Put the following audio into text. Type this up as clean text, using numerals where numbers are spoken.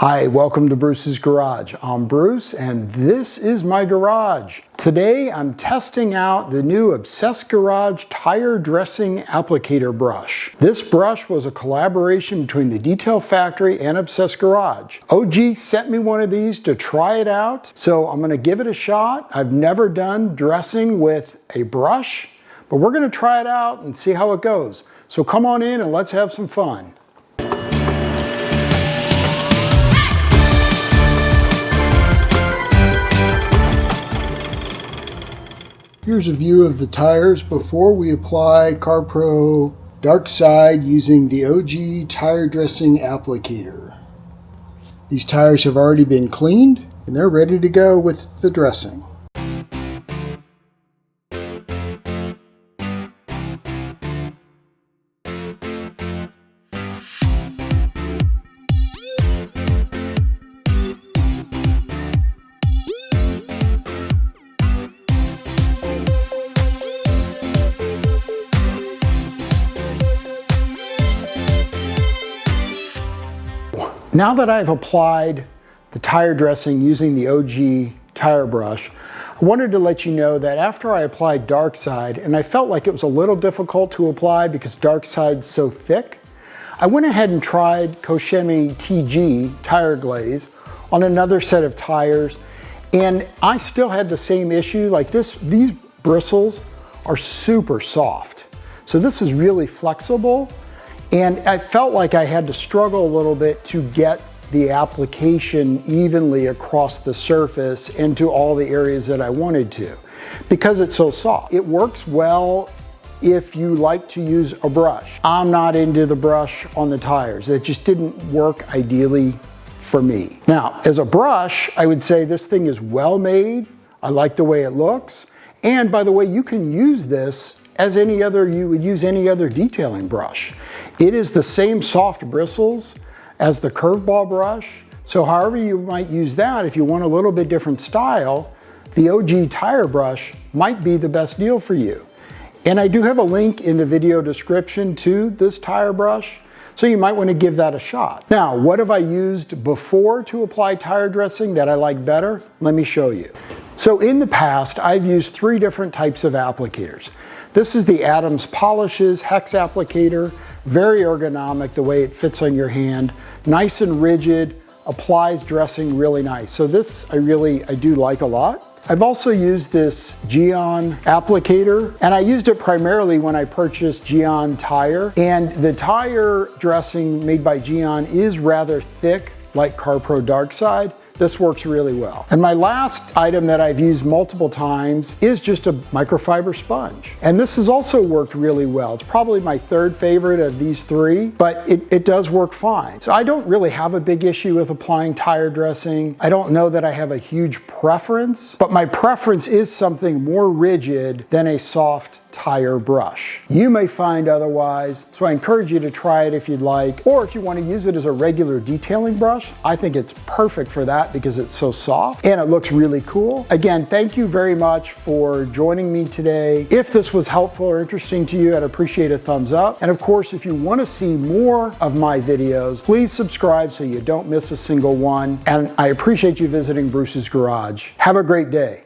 Hi, welcome to Bruce's Garage. I'm Bruce and this is my garage. Today I'm testing out the new Obsessed Garage tire dressing applicator brush. This brush was a collaboration between the Detail Factory and Obsessed Garage. OG sent me one of these to try it out, so I'm gonna give it a shot. I've never done dressing with a brush, but we're gonna try it out and see how it goes. So come on in and let's have some fun. Here's a view of the tires before we apply CarPro Dark Side using the OG tire dressing applicator. These tires have already been cleaned and they're ready to go with the dressing. Now that I've applied the tire dressing using the OG tire brush, I wanted to let you know that after I applied Dark Side, and I felt like it was a little difficult to apply because Dark Side's so thick, I went ahead and tried Koshemi TG tire glaze on another set of tires, and I still had the same issue. Like these bristles are super soft. So this is really flexible. And I felt like I had to struggle a little bit to get the application evenly across the surface into all the areas that I wanted to, because it's so soft. It works well if you like to use a brush. I'm not into the brush on the tires. It just didn't work ideally for me. Now, as a brush, I would say this thing is well made. I like the way it looks. And by the way, you can use this as you would use any other detailing brush. It is the same soft bristles as the curveball brush. So however you might use that, if you want a little bit different style, the OG tire brush might be the best deal for you. And I do have a link in the video description to this tire brush, so you might want to give that a shot. Now, what have I used before to apply tire dressing that I like better? Let me show you. So in the past, I've used 3 different types of applicators. This is the Adams Polishes Hex applicator, very ergonomic the way it fits on your hand, nice and rigid, applies dressing really nice. So this I do like a lot. I've also used this Gyeon applicator, and I used it primarily when I purchased Gyeon tire. And the tire dressing made by Gyeon is rather thick, like CarPro Dark Side. This works really well. And my last item that I've used multiple times is just a microfiber sponge. And this has also worked really well. It's probably my 3rd favorite of these 3, but it does work fine. So I don't really have a big issue with applying tire dressing. I don't know that I have a huge preference, but my preference is something more rigid than a soft tire brush. You may find otherwise, so I encourage you to try it if you'd like, or if you want to use it as a regular detailing brush, I think it's perfect for that because it's so soft and it looks really cool. Again, thank you very much for joining me today. If this was helpful or interesting to you, I'd appreciate a thumbs up. And of course, if you want to see more of my videos, please subscribe so you don't miss a single one. And I appreciate you visiting Bruce's Garage. Have a great day.